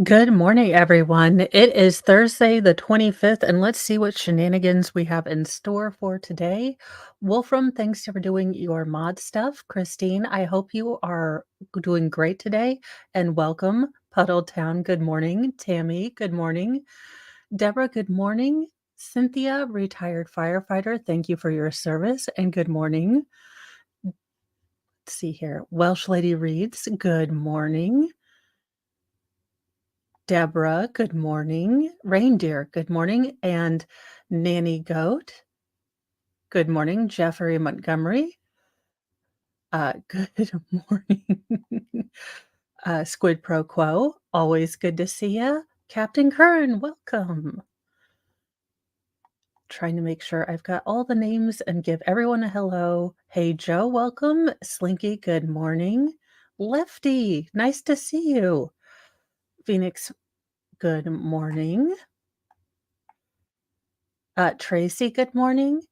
Good morning, everyone. It is Thursday, the 25th, and let's see what shenanigans we have in store for today. Wolfram, thanks for doing your mod stuff. Christine, I hope you are doing great today, and welcome. Puddle Town, good morning. Tammy, good morning. Deborah, good morning. Cynthia, retired firefighter, thank you for your service, and good morning. Let's see here. Welsh Lady Reads, good morning. Deborah, good morning. Reindeer, good morning. And Nanny Goat, good morning. Jeffrey Montgomery, good morning. Squid Pro Quo, always good to see you. Captain Curran, welcome. Trying to make sure I've got all the names and give everyone a hello. Hey, Joe, welcome. Slinky, good morning. Lefty, nice to see you. Phoenix, good morning. Tracy, good morning.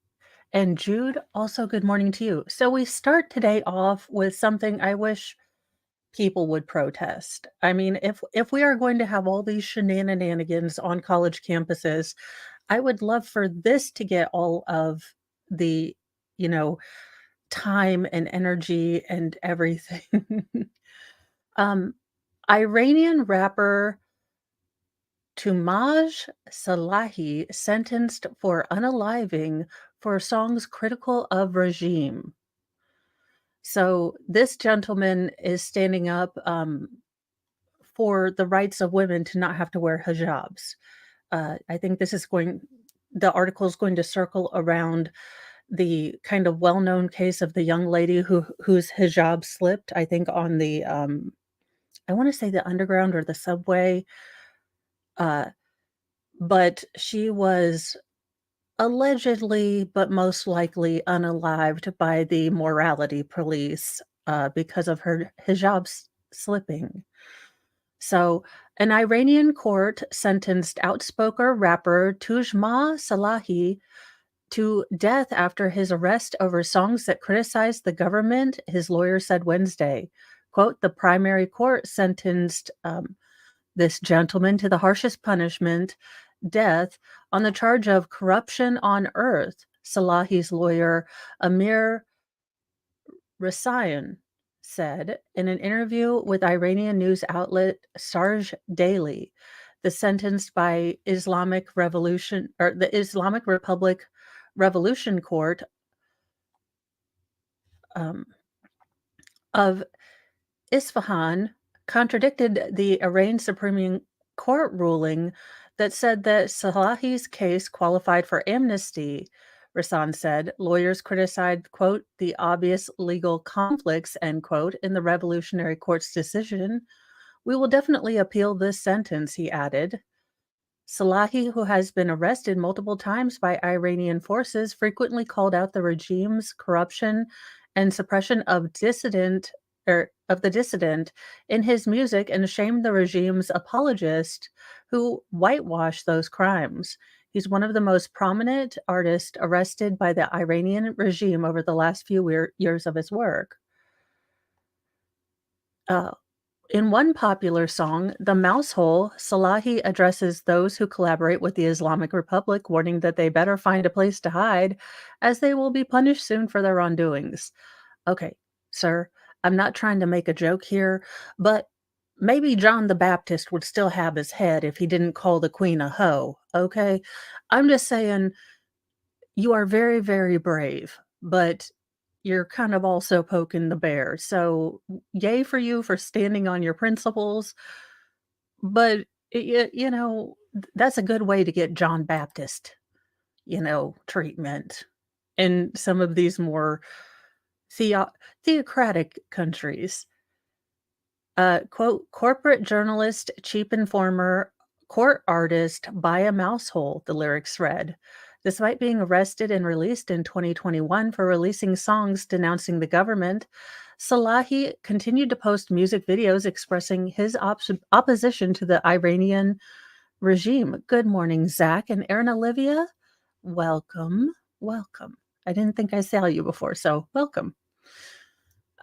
And Jude, also good morning to you. So we start today off with something I wish people would protest. I mean, if we are going to have all these shenanigans on college campuses, I would love for this to get all of the, you know, time and energy and everything. um, Iranian rapper Tumaj Salahi sentenced for unaliving for songs critical of regime. So this gentleman is standing up for the rights of women to not have to wear hijabs. I think the article is going to circle around the kind of well-known case of the young lady whose hijab slipped, I think on the, I want to say the underground or the subway, uh, but she was allegedly, but most likely unalived by the morality police because of her hijab slipping. So, an Iranian court sentenced outspoken rapper Tujma Salahi to death after his arrest over songs that criticized the government, his lawyer said Wednesday. Quote, the primary court sentenced this gentleman to the harshest punishment, death, on the charge of corruption on earth, Salahi's lawyer, Amir Rasayan, said in an interview with Iranian news outlet Sarj Daily. The sentence by the Islamic Republic Revolution Court um, of Isfahan contradicted the Iran Supreme Court ruling that said that Salahi's case qualified for amnesty. Rasan said lawyers criticized, quote, the obvious legal conflicts, end quote, in the Revolutionary Court's decision. We will definitely appeal this sentence, he added. Salahi, who has been arrested multiple times by Iranian forces, frequently called out the regime's corruption and suppression of the dissident in his music and shamed the regime's apologists who whitewashed those crimes. He's one of the most prominent artists arrested by the Iranian regime over the last few years of his work. Uh, In one popular song, The Mouse Hole, Salahi addresses those who collaborate with the Islamic Republic, warning that they better find a place to hide, as they will be punished soon for their wrongdoings. Okay, sir, I'm not trying to make a joke here, but maybe John the Baptist would still have his head if he didn't call the queen a hoe, okay? I'm just saying you are very, very brave, but you're kind of also poking the bear. So, yay for you for standing on your principles, but that's a good way to get John Baptist, treatment in some of these more theo- theocratic countries. Quote, corporate journalist, cheap informer, court artist by a mouse hole, the lyrics read. Despite being arrested and released in 2021 for releasing songs denouncing the government, Salahi continued to post music videos expressing his opposition to the Iranian regime. Good morning, Zach and Erin Olivia. Welcome. Welcome. I didn't think I saw you before, so welcome.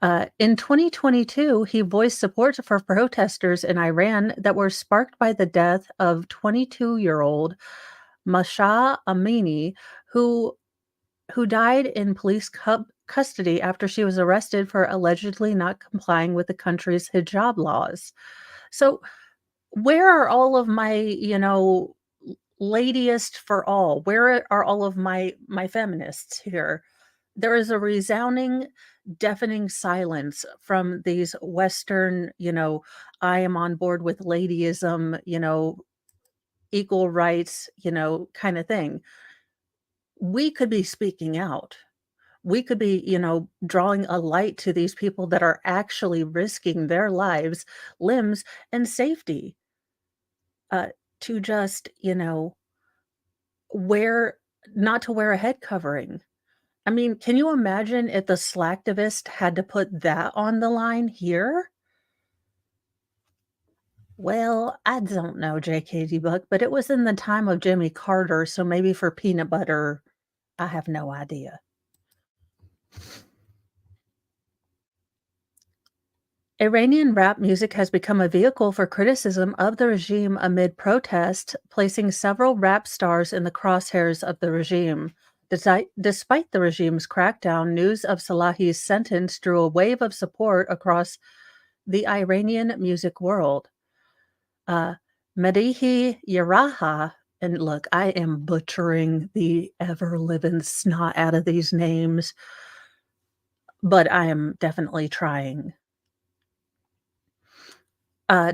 In 2022, he voiced support for protesters in Iran that were sparked by the death of 22-year-old Masha Amini, who died in police custody after she was arrested for allegedly not complying with the country's hijab laws. So, where are all of my, ladyist for all? Where are all of my feminists here? There is a resounding, deafening silence from these Western, I am on board with ladyism, equal rights, kind of thing. We could be speaking out. We could be, drawing a light to these people that are actually risking their lives, limbs, and safety uh, to just, wear, not to wear a head covering. I mean, can you imagine if the slacktivist had to put that on the line here? Well, I don't know, JKD Buck, but it was in the time of Jimmy Carter, so maybe for peanut butter, I have no idea. Iranian rap music has become a vehicle for criticism of the regime amid protests, placing several rap stars in the crosshairs of the regime. Despite the regime's crackdown, news of Salahi's sentence drew a wave of support across the Iranian music world. Uh, Medihi Yaraha, and look, I am butchering the ever living snot out of these names, but I am definitely trying.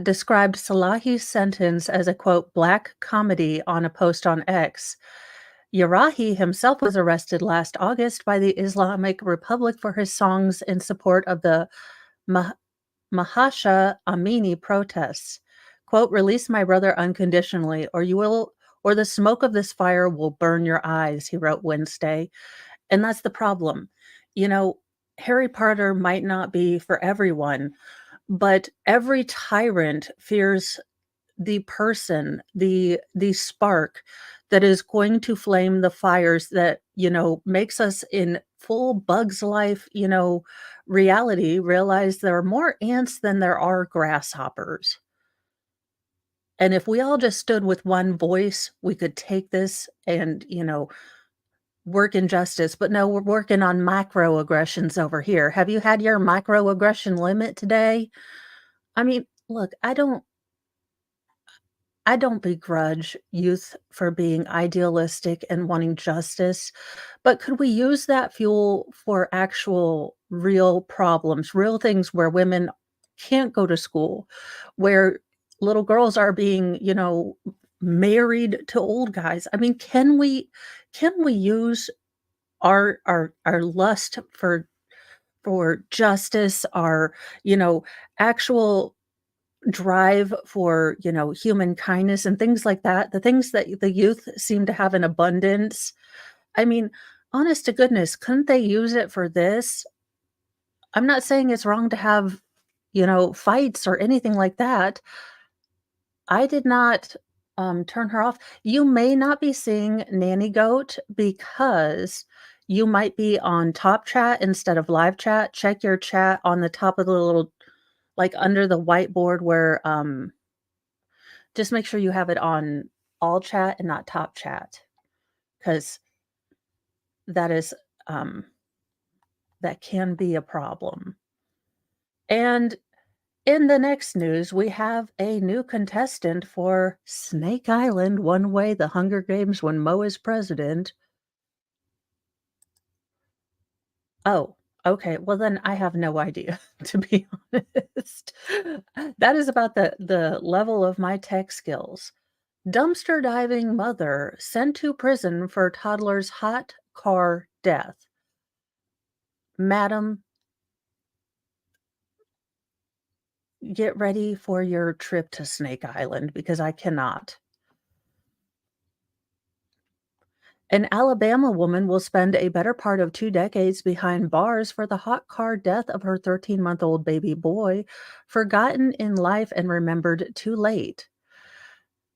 Described Salahi's sentence as a quote, black comedy on a post on X. Yarahi himself was arrested last August by the Islamic Republic for his songs in support of the Mah- Mahasha Amini protests. Quote, release my brother unconditionally, or the smoke of this fire will burn your eyes, he wrote Wednesday. And that's the problem. You know, Harry Potter might not be for everyone, but every tyrant fears the person, the spark that is going to flame the fires that, makes us in full Bug's Life, reality realize there are more ants than there are grasshoppers. And if we all just stood with one voice, we could take this and, work in justice. But no, we're working on microaggressions over here. Have you had your microaggression limit today? I mean, look, I don't begrudge youth for being idealistic and wanting justice, but could we use that fuel for actual real problems, real things where women can't go to school, where little girls are being, married to old guys? I mean, can we use our lust for justice, our, actual drive for, human kindness and things like that, the things that the youth seem to have in abundance. I mean, honest to goodness, couldn't they use it for this? I'm not saying it's wrong to have, fights or anything like that. I did not, turn her off. You may not be seeing Nanny Goat because you might be on Top Chat instead of Live Chat. Check your chat on the top of the little, like, under the whiteboard where, just make sure you have it on all chat and not top chat, because that is, um that can be a problem. And in the next news, we have a new contestant for Snake Island, One Way, The Hunger Games When Mo is President. Oh, okay, well, then I have no idea, to be honest. That is about the level of my tech skills. Dumpster diving mother sent to prison for toddler's hot car death. Madam, get ready for your trip to Snake Island because I cannot. An Alabama woman will spend a better part of 2 decades behind bars for the hot car death of her 13-month-old baby boy, forgotten in life and remembered too late.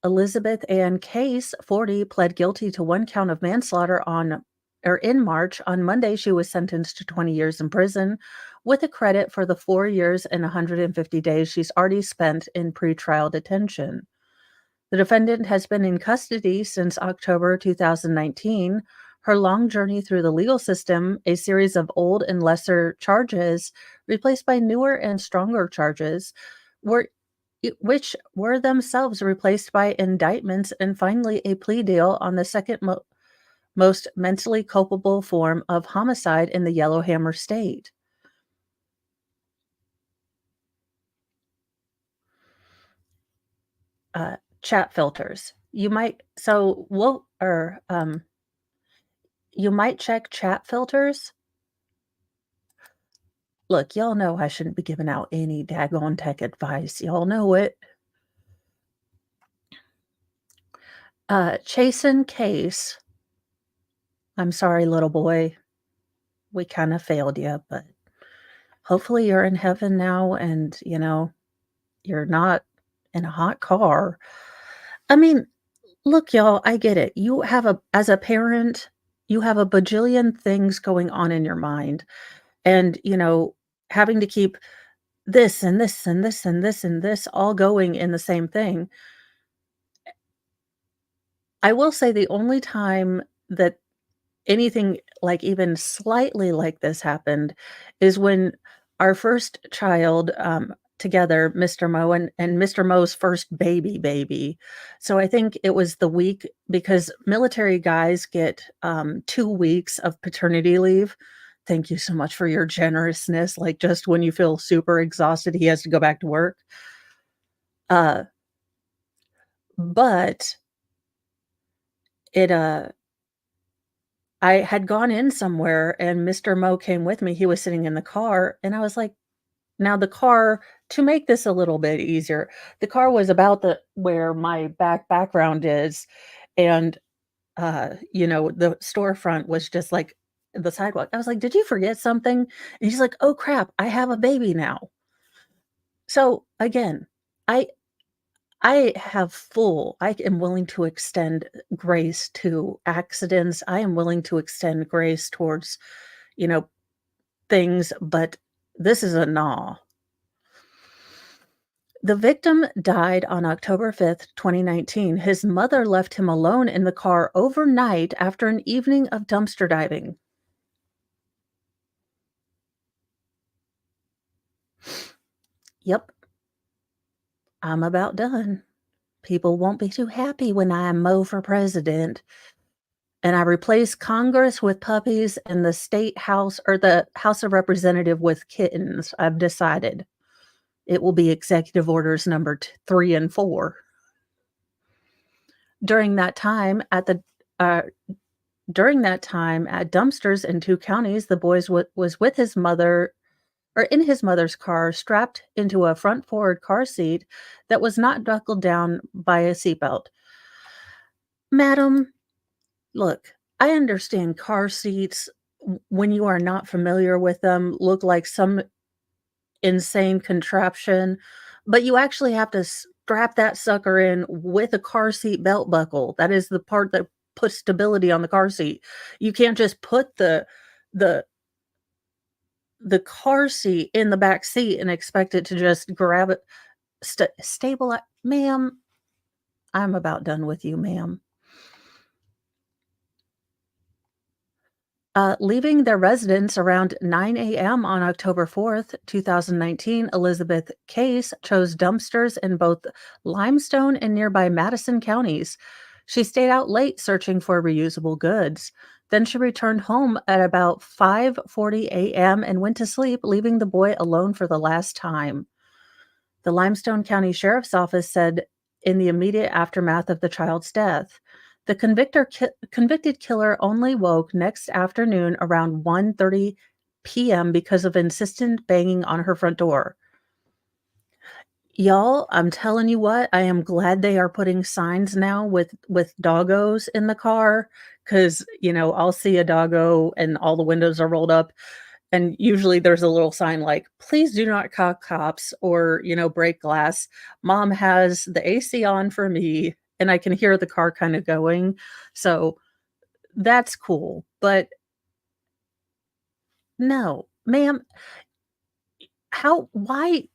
Elizabeth Ann Case, 40, pled guilty to 1 count of manslaughter on in March. On Monday, she was sentenced to 20 years in prison with a credit for the 4 years and 150 days she's already spent in pretrial detention. The defendant has been in custody since October 2019. Her long journey through the legal system, a series of old and lesser charges replaced by newer and stronger charges, were which were themselves replaced by indictments, and finally a plea deal on the second most mentally culpable form of homicide in the Yellowhammer State. Chat filters. You might check chat filters. Look, y'all know I shouldn't be giving out any daggone tech advice. Y'all know it. Chasen Case. I'm sorry, little boy. We kind of failed you, but hopefully you're in heaven now and, you're not in a hot car. I mean, look, y'all, I get it. As a parent, you have a bajillion things going on in your mind. And, having to keep this and this and this and this and this all going in the same thing. I will say the only time that anything like even slightly like this happened is when our first child, together, Mr. Mo and Mr. Mo's first baby. So I think it was the week because military guys get 2 weeks of paternity leave. Thank you so much for your generousness. Like just when you feel super exhausted, he has to go back to work. Uh, but it I had gone in somewhere and Mr. Mo came with me. He was sitting in the car and I was like, now the car, to make this a little bit easier, the car was about the where my background is, and, the storefront was just, like, the sidewalk. I was like, "Did you forget something?" And he's like, "Oh, crap, I have a baby now." So, again, I I am willing to extend grace to accidents. I am willing to extend grace towards, you know, things, but this is a gnaw. The victim died on October 5th, 2019. His mother left him alone in the car overnight after an evening of dumpster diving. Yep, I'm about done. People won't be too happy when I mow for president and I replace Congress with puppies and the state house or the House of Representative with kittens. I've decided it will be executive orders number 3 and 4. During that time at the uh, During that time at dumpsters in 2 counties, the boy was with his mother or in his mother's car, strapped into a front forward car seat that was not buckled down by a seatbelt. Madam, look, I understand car seats, when you are not familiar with them, look like some insane contraption, but you actually have to strap that sucker in with a car seat belt buckle. That is the part that puts stability on the car seat. You can't just put the the car seat in the back seat and expect it to just grab it, stabilize. Ma'am, I'm about done with you, ma'am. Leaving their residence around 9 a.m. on October 4th, 2019, Elizabeth Case chose dumpsters in both Limestone and nearby Madison counties. She stayed out late searching for reusable goods. Then she returned home at about 5:40 a.m. and went to sleep, leaving the boy alone for the last time. The Limestone County Sheriff's Office said in the immediate aftermath of the child's death, the convicted killer only woke next afternoon around 1:30 p.m. because of insistent banging on her front door. Y'all, I'm telling you what, I am glad they are putting signs now with doggos in the car because, I'll see a doggo and all the windows are rolled up. And usually there's a little sign like, "Please do not call cops or, break glass. Mom has the AC on for me," and I can hear the car kinda going. So, that's cool. But no, ma'am, how why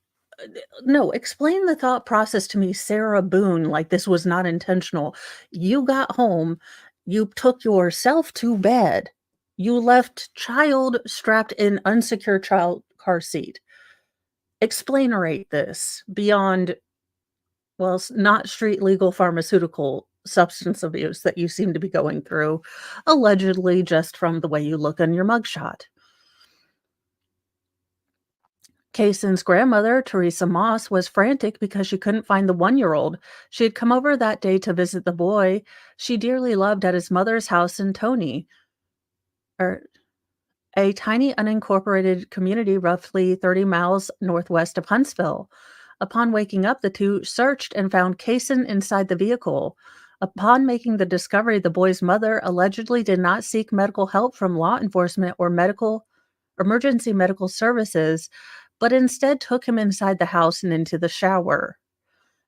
no, explain the thought process to me, Sarah Boone, like this was not intentional. You got home, you took yourself to bed, you left child strapped in unsecure child car seat. Explainerate this beyond, well, not street legal pharmaceutical substance abuse that you seem to be going through, allegedly just from the way you look on your mugshot. Kaysen's grandmother, Teresa Moss, was frantic because she couldn't find the 1-year-old. She had come over that day to visit the boy she dearly loved at his mother's house in Tony, or a tiny unincorporated community roughly 30 miles northwest of Huntsville. Upon waking up, the two searched and found Kaysen inside the vehicle. Upon making the discovery, the boy's mother allegedly did not seek medical help from law enforcement or medical emergency medical services, but instead took him inside the house and into the shower.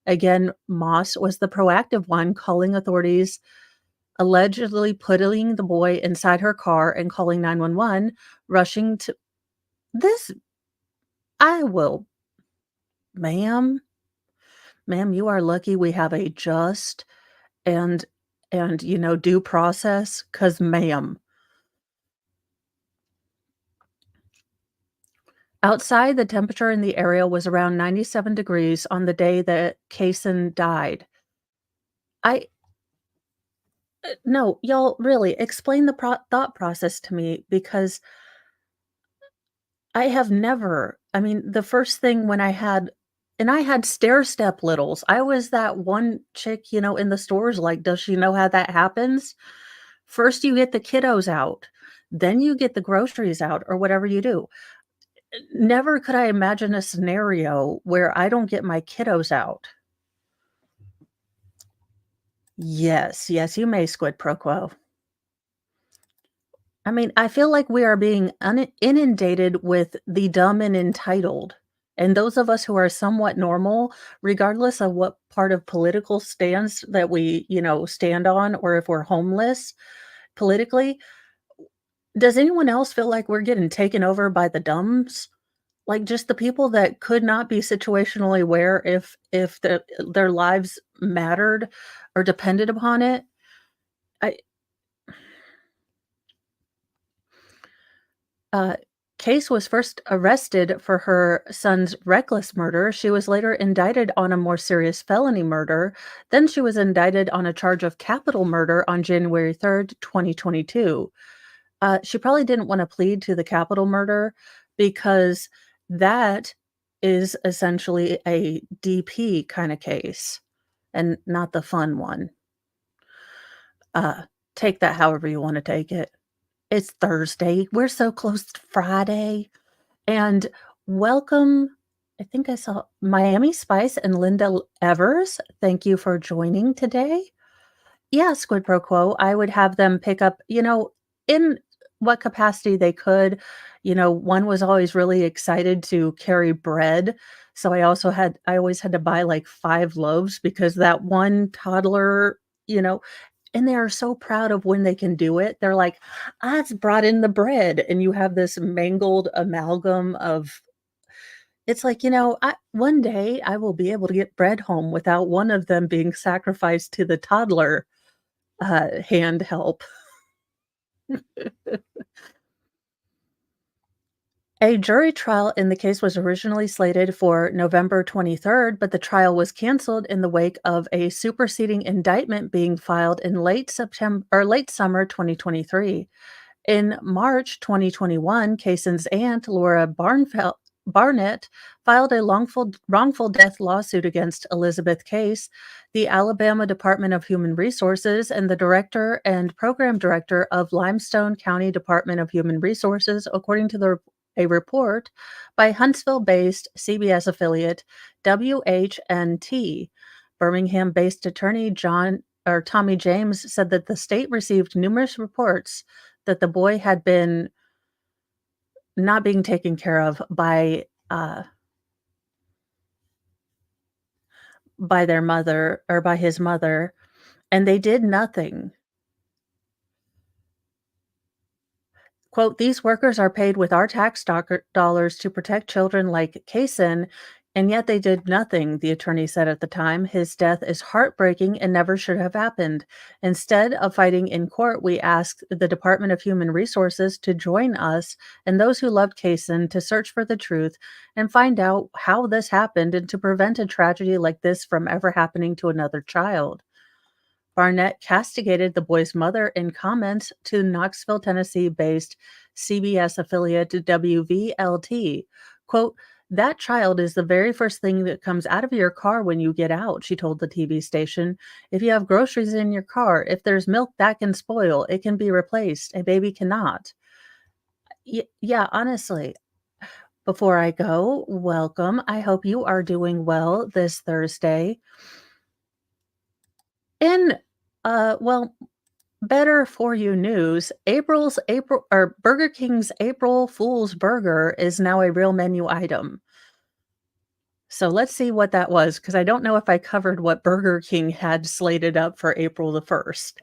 Again, Moss was the proactive one, calling authorities, allegedly putting the boy inside her car and calling 911, rushing to this. I will, ma'am, ma'am, you are lucky we have a just and due process. Cause ma'am, outside, the temperature in the area was around 97 degrees on the day that Kaysen died. I no, y'all, really, explain the thought process to me because I have never I mean, the first thing when I had stair step littles. I was that one chick, in the stores, like, does she know how that happens? First you get the kiddos out, then you get the groceries out or whatever you do. Never could I imagine a scenario where I don't get my kiddos out. Yes, yes, you may, squid pro quo. I mean, I feel like we are being inundated with the dumb and entitled. And those of us who are somewhat normal, regardless of what part of political stance that we, stand on, or if we're homeless politically, does anyone else feel like we're getting taken over by the dumbs? Like just the people that could not be situationally aware if their lives mattered or depended upon it? I Uh, Case was first arrested for her son's reckless murder. She was later indicted on a more serious felony murder. Then she was indicted on a charge of capital murder on January 3rd, 2022. She probably didn't want to plead to the capital murder because that is essentially a DP kind of case and not the fun one. Uh, take that however you want to take it. It's Thursday. We're so close to Friday. And welcome, I think I saw Miami Spice and Linda Evers. Thank you for joining today. Yeah, Squid Pro Quo. I would have them pick up, in what capacity they could. One was always really excited to carry bread. So I always had to buy like 5 loaves because that one toddler, you know, and they are so proud of when they can do it. They're like, "I just brought in the bread," and you have this mangled amalgam of it's like, one day I will be able to get bread home without one of them being sacrificed to the toddler, hand help. A jury trial in the case was originally slated for November 23rd, but the trial was canceled in the wake of a superseding indictment being filed in late September or late summer 2023. In March 2021, Kaysen's aunt, Laura Barnett, filed a wrongful death lawsuit against Elizabeth Case, the Alabama Department of Human Resources, and the director and program director of Limestone County Department of Human Resources, according to a report by Huntsville-based CBS affiliate WHNT. Birmingham-based attorney Tommy James said that the state received numerous reports that the boy had been not being taken care of by their mother or by his mother, and they did nothing. Quote, these workers are paid with our dollars to protect children like Kaysen, and yet they did nothing, the attorney said at the time. His death is heartbreaking and never should have happened. Instead of fighting in court, we asked the Department of Human Resources to join us and those who loved Kaysen to search for the truth and find out how this happened and to prevent a tragedy like this from ever happening to another child. Barnett castigated the boy's mother in comments to Knoxville, Tennessee based CBS affiliate WVLT. Quote, that child is the very first thing that comes out of your car when you get out, she told the TV station. If you have groceries in your car, if there's milk that can spoil, it can be replaced. A baby cannot. Yeah, honestly, before I go, welcome. I hope you are doing well this Thursday. In well, better for you news, Burger King's April Fool's Burger is now a real menu item. So let's see what that was, because I don't know if I covered what Burger King had slated up for April the 1st.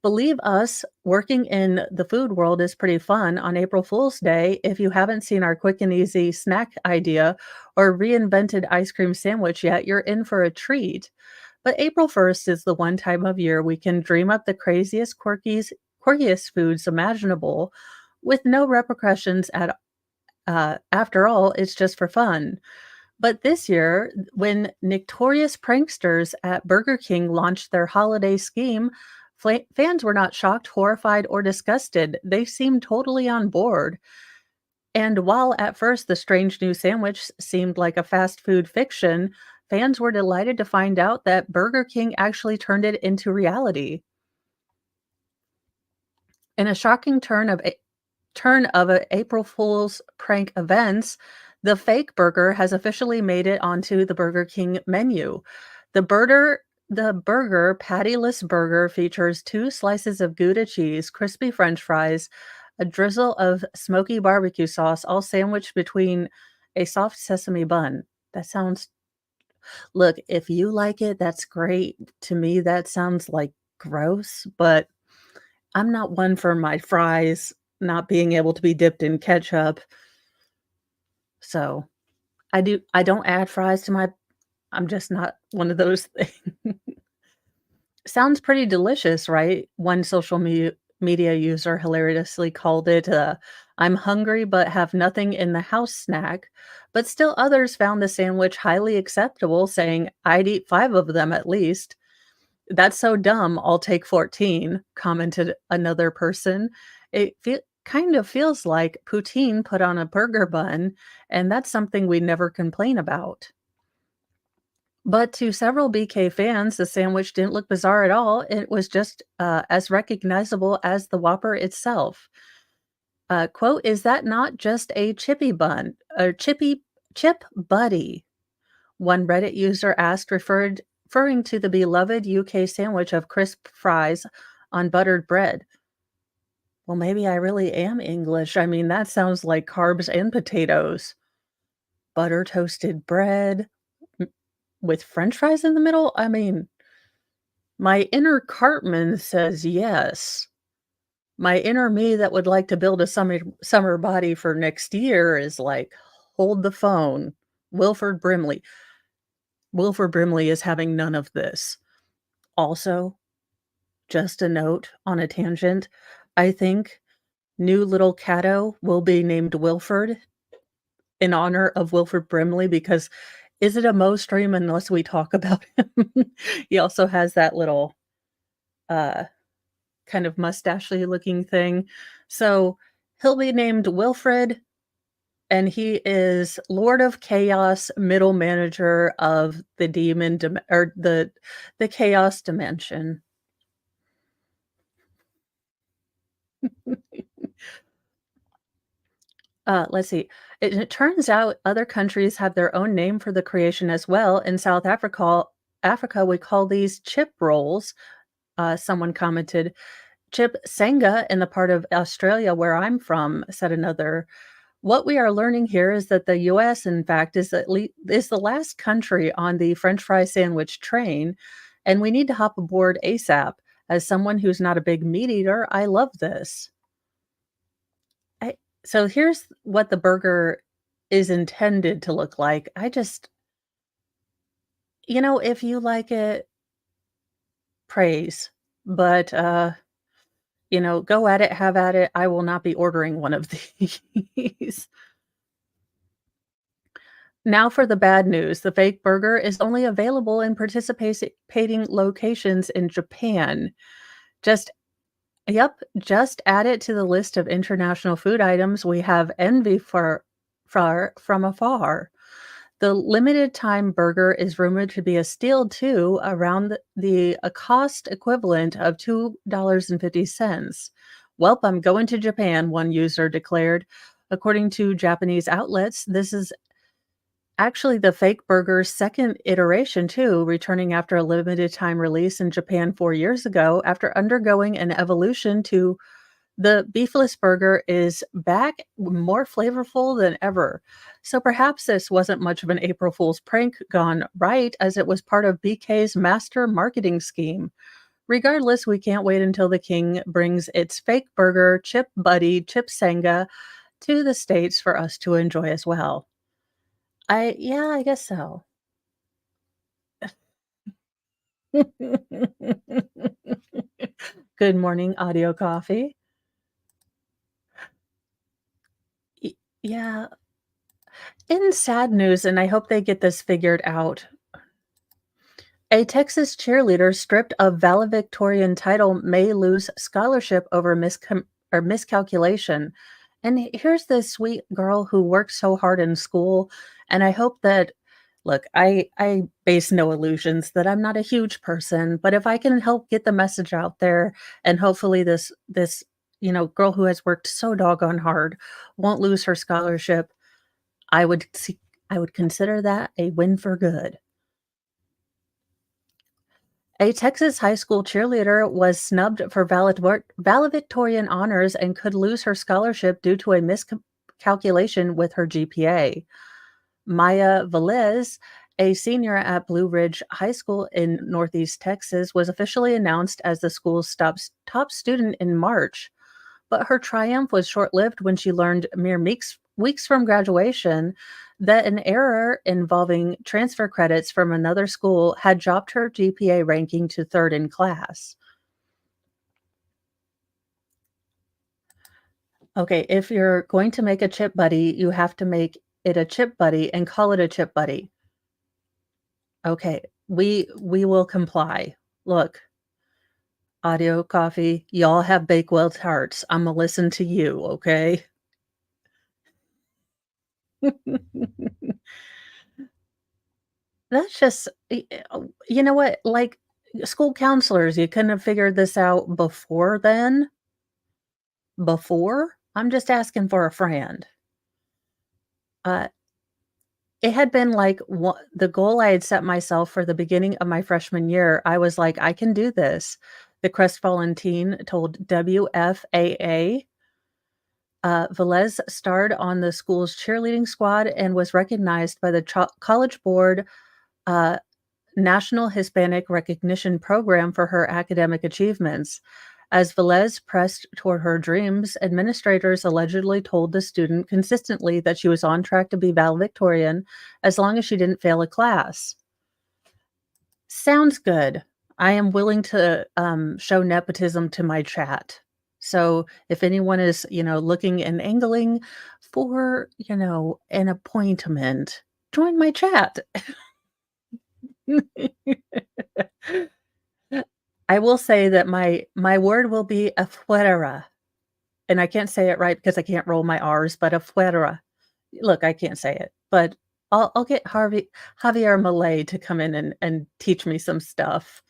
Believe us, working in the food world is pretty fun on April Fool's Day. If you haven't seen our quick and easy snack idea or reinvented ice cream sandwich yet, you're in for a treat. But April 1st is the one time of year we can dream up the craziest, quirkiest foods imaginable with no repercussions at after all, it's just for fun. But this year, when notorious pranksters at Burger King launched their holiday scheme, fans were not shocked, horrified, or disgusted. They seemed totally on board. And while at first the strange new sandwich seemed like a fast food fiction, fans were delighted to find out that Burger King actually turned it into reality. In a shocking turn of April Fool's prank events, the fake burger has officially made it onto the Burger King menu. The burger the burger, Pattyless Burger, features 2 slices of Gouda cheese, crispy french fries, a drizzle of smoky barbecue sauce, all sandwiched between a soft sesame bun. That sounds Look, if you like it, that's great. To me, that sounds like gross, but I'm not one for my fries not being able to be dipped in ketchup. So, I don't add fries to my I'm just not one of those things. Sounds pretty delicious, right? One social media user hilariously called it "I'm hungry but have nothing in the house" snack, but still others found the sandwich highly acceptable, saying, "I'd eat 5 of them at least." "That's so dumb, I'll take 14," commented another person. Kind of feels like poutine put on a burger bun, and that's something we never complain about. But to several BK fans, the sandwich didn't look bizarre at all. It was just as recognizable as the Whopper itself. Quote, is that not just a chippy bun? Or chip buddy? One Reddit user asked, referring to the beloved UK sandwich of crisp fries on buttered bread. Well, maybe I really am English. I mean, that sounds like carbs and potatoes. Butter toasted bread with french fries in the middle? I mean, my inner Cartman says yes. My inner me that would like to build a summer body for next year is like, "Hold the phone." Wilford Brimley. Wilford Brimley is having none of this. Also, just a note on a tangent, I think new little Cato will be named Wilford in honor of Wilford Brimley because is it a Mo stream unless we talk about him? He also has that little, uh kind of mustachey looking thing. So he'll be named Wilfred, and he is Lord of Chaos, middle manager of the or the chaos dimension. Let's see. It turns out other countries have their own name for the creation as well. In Africa, we call these chip rolls. Someone commented, "Chip Senga in the part of Australia where I'm from," said another. What we are learning here is that the US, in fact, is the last country on the French fry sandwich train, and we need to hop aboard ASAP. As someone who's not a big meat eater, I love this. So here's what the burger is intended to look like. If you like it, praise. But go at it, have at it. I will not be ordering one of these. Now for the bad news. The fake burger is only available in participating locations in Japan. Just Yep, just add it to the list of international food items we have envy for far from afar. The limited time burger is rumored to be a steal too, around a cost equivalent of $2.50. Welp, I'm going to Japan, one user declared. According to Japanese outlets, this is actually the fake burger's second iteration too, returning after a limited time release in Japan 4 years ago after undergoing an evolution to the beefless burger is back, more flavorful than ever. So perhaps this wasn't much of an April Fool's prank gone right, as it was part of BK's master marketing scheme. Regardless, we can't wait until the king brings its fake burger, Chip Buddy, Chip Senga, to the States for us to enjoy as well. Yeah, I guess so. Good morning, audio coffee. Yeah, in sad news, and I hope they get this figured out. A Texas cheerleader stripped of valedictorian title may lose scholarship over miscalculation. And here's this sweet girl who worked so hard in school, and I hope that look, I base no illusions that I'm not a huge person, but if I can help get the message out there and hopefully this girl who has worked so doggone hard won't lose her scholarship, I would consider that a win for good. A Texas high school cheerleader was snubbed for valedictorian honors and could lose her scholarship due to a miscalculation with her GPA. Maya Velez, a senior at Blue Ridge High School in Northeast Texas, was officially announced as the school's top student in March. But her triumph was short lived when she learned mere weeks from graduation that an error involving transfer credits from another school had dropped her GPA ranking to third in class. Okay, if you're going to make a chip buddy, you have to make it a chip buddy and call it a chip buddy. Okay, we will comply. Look, audio coffee, y'all have Bakewell tarts. Imma listen to you, okay? That's just you know what? Like, school counselors, you couldn't have figured this out before then? Before? I'm just asking for a friend. Uh, it had been, like, the goal I had set myself for the beginning of my freshman year. I was like, "I can do this." The crestfallen teen told WFAA. Velez starred on the school's cheerleading squad and was recognized by the College Board uh, National Hispanic Recognition Program for her academic achievements. As Velez pressed toward her dreams, administrators allegedly told the student consistently that she was on track to be valedictorian as long as she didn't fail a class. Sounds good. I am willing to show nepotism to my chat. So if anyone is, looking and angling for, an appointment, join my chat. I will say that my word will be afuera, and I can't say it right because I can't roll my R's, but afuera. Look, I can't say it, but I'll get Javier Malay to come in and teach me some stuff.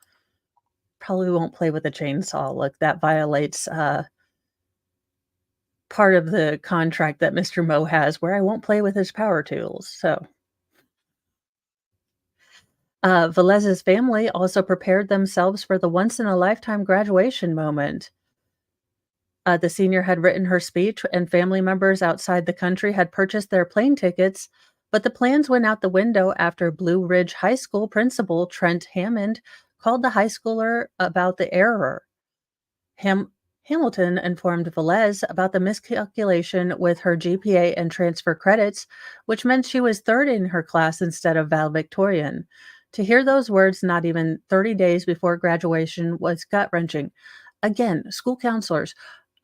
Probably won't play with a chainsaw. Look, that violates, part of the contract that Mr. Mo has where I won't play with his power tools, so Velez's family also prepared themselves for the once-in-a-lifetime graduation moment. The senior had written her speech, and family members outside the country had purchased their plane tickets, but the plans went out the window after Blue Ridge High School principal Trent Hammond called the high schooler about the error. Ham Hamilton informed Velez about the miscalculation with her GPA and transfer credits, which meant she was third in her class instead of valedictorian. To hear those words not even 30 days before graduation was gut wrenching. Again, school counselors,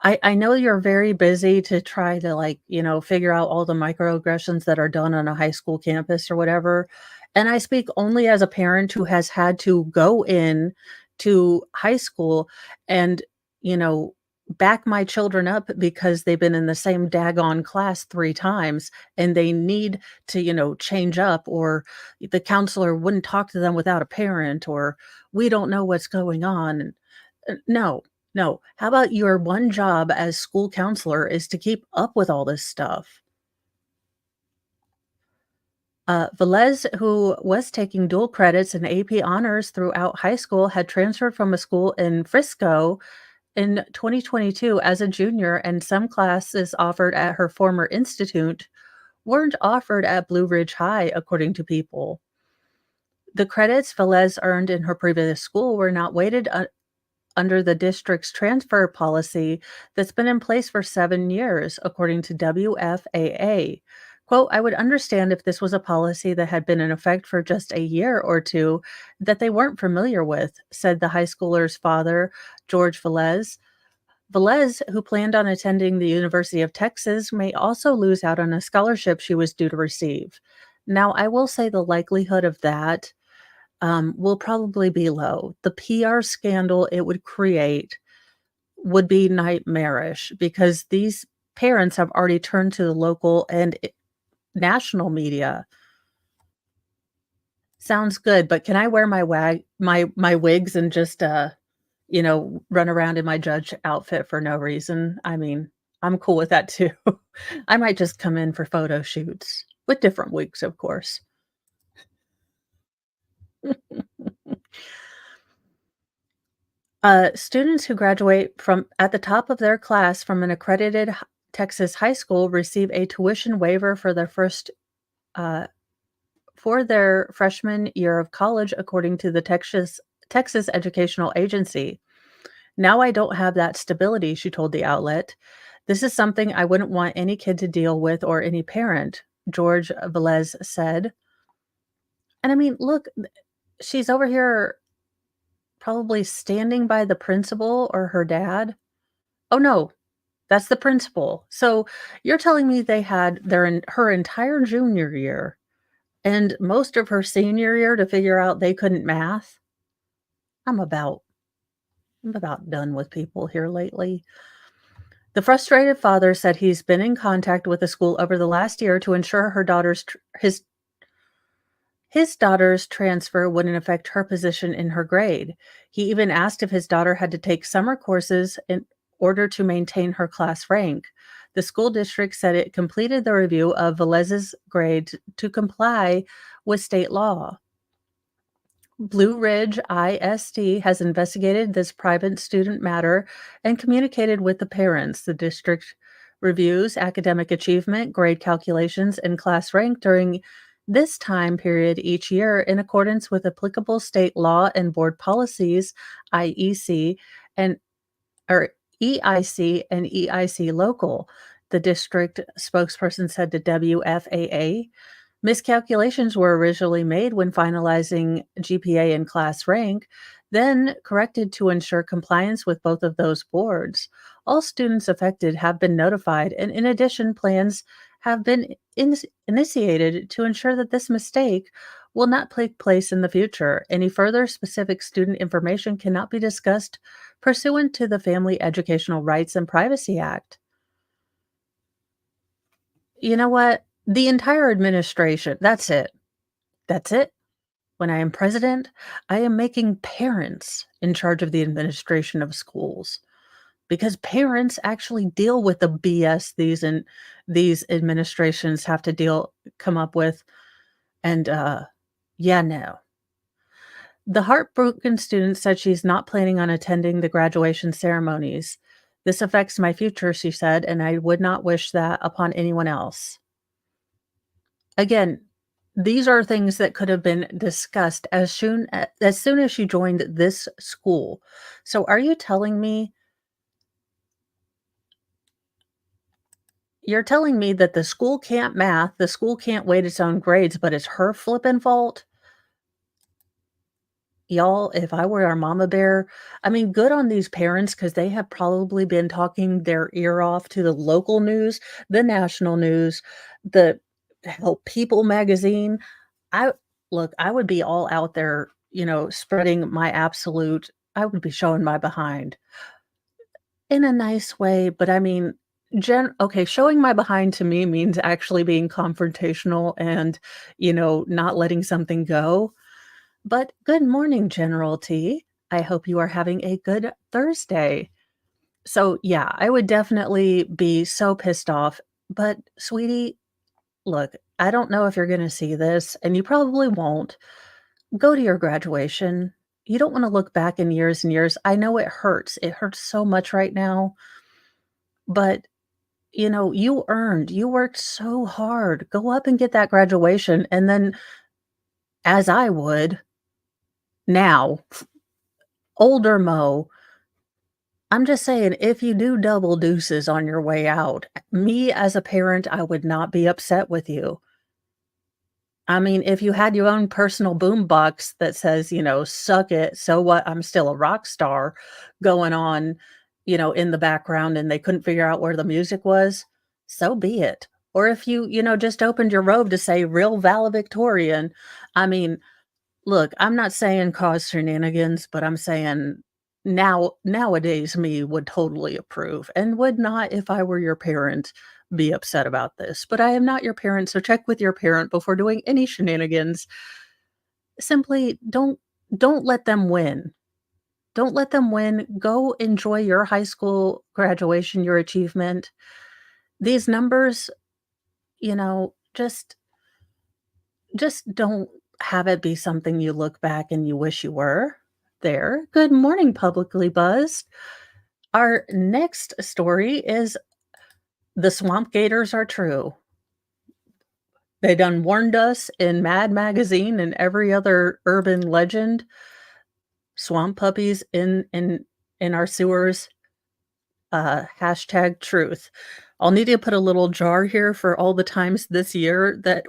I know you're very busy to try to, like, figure out all the microaggressions that are done on a high school campus or whatever. And I speak only as a parent who has had to go in to high school and, you know, back my children up because they've been in the same daggone class 3 times and they need to, change up, or the counselor wouldn't talk to them without a parent, or we don't know what's going on. No, no. How about your one job as school counselor is to keep up with all this stuff? Velez, who was taking dual credits and AP honors throughout high school, had transferred from a school in Frisco in 2022 as a junior, and some classes offered at her former institute weren't offered at Blue Ridge High, according to People. The credits Velez earned in her previous school were not weighted under the district's transfer policy that's been in place for 7 years, according to WFAA. Quote, I would understand if this was a policy that had been in effect for just a year or two that they weren't familiar with, said the high schooler's father, George Velez. Velez, who planned on attending the University of Texas, may also lose out on a scholarship she was due to receive. Now, I will say the likelihood of that will probably be low. The PR scandal it would create would be nightmarish because these parents have already turned to the local and national media. Sounds good, but can I wear my wigs and just run around in my judge outfit for no reason? I mean, I'm cool with that too. I might just come in for photo shoots with different wigs, of course. Students who graduate from at the top of their class from an accredited Texas high school receive a tuition waiver uh, for their freshman year of college, according to the Texas Educational Agency. Now I don't have that stability, she told the outlet. This is something I wouldn't want any kid to deal with or any parent, George Velez said. And I mean, look, she's over here probably standing by the principal or her dad. Oh no, that's the principal. So you're telling me they had her entire junior year and most of her senior year to figure out they couldn't math? I'm about I'm about done with people here lately. The frustrated father said he's been in contact with the school over the last year to ensure his daughter's transfer wouldn't affect her position in her grade. He even asked if his daughter had to take summer courses in order to maintain her class rank. The school district said it completed the review of Velez's grade to comply with state law. Blue Ridge ISD has investigated this private student matter and communicated with the parents. The district reviews academic achievement, grade calculations, and class rank during this time period each year in accordance with applicable state law and board policies, IEC, and or EIC and EIC local, the district spokesperson said to WFAA. Miscalculations were originally made when finalizing GPA and class rank, then corrected to ensure compliance with both of those boards. All students affected have been notified, and in addition, plans have been initiated to ensure that this mistake will not take place in the future. Any further specific student information cannot be discussed pursuant to the Family Educational Rights and Privacy Act. You know what? The entire administration, that's it. That's it. When I am president, I am making parents in charge of the administration of schools because parents actually deal with the BS these administrations have to come up with. And yeah, no. The heartbroken student said she's not planning on attending the graduation ceremonies. This affects my future, she said, and I would not wish that upon anyone else. Again, these are things that could have been discussed as soon as she joined this school. So are you telling me You're telling me that the school can't math, the school can't weight its own grades, but it's her flippin' fault? Y'all, if I were our mama bear, I mean, good on these parents because they have probably been talking their ear off to the local news, the national news, the hell, People magazine. I look, I would be all out there, spreading my absolute I would be showing my behind in a nice way, but I mean, okay, showing my behind to me means actually being confrontational and, not letting something go. But good morning, General T. I hope you are having a good Thursday. So, yeah, I would definitely be so pissed off. But, sweetie, look, I don't know if you're going to see this, and you probably won't. Go to your graduation. You don't want to look back in years and years. I know it hurts. It hurts so much right now. But, you worked so hard. Go up and get that graduation. And then, as I would now, older Mo, I'm just saying, if you do double deuces on your way out, me as a parent, I would not be upset with you. I mean, if you had your own personal boombox that says, "Suck it, so what, I'm still a rock star," going on, in the background and they couldn't figure out where the music was, so be it. Or if you, just opened your robe to say "Real valedictorian," I mean, look, I'm not saying cause shenanigans, but I'm saying nowadays me would totally approve and would not, if I were your parent, be upset about this. But I am not your parent, so check with your parent before doing any shenanigans. Simply don't let them win. Don't let them win. Go enjoy your high school graduation, your achievement. These numbers, just don't have it be something you look back and you wish you were there. Good morning, publicly buzzed. Our next story is the swamp gators are true. They done warned us in Mad Magazine and every other urban legend. Swamp puppies in our sewers. Hashtag truth. I'll need to put a little jar here for all the times this year that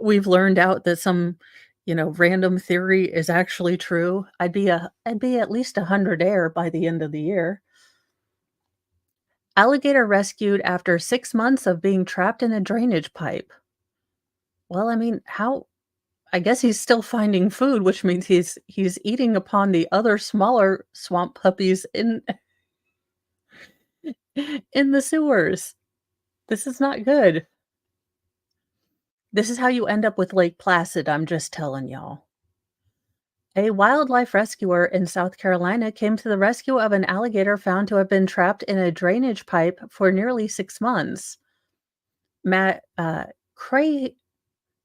we've learned out that some, random theory is actually true. I'd be at least 100 air by the end of the year. Alligator rescued after 6 months of being trapped in a drainage pipe. Well, I mean, how I guess he's still finding food, which means he's eating upon the other smaller swamp puppies in the sewers. This is not good. This is how you end up with Lake Placid, I'm just telling y'all. A wildlife rescuer in South Carolina came to the rescue of an alligator found to have been trapped in a drainage pipe for nearly 6 months. Matt Cray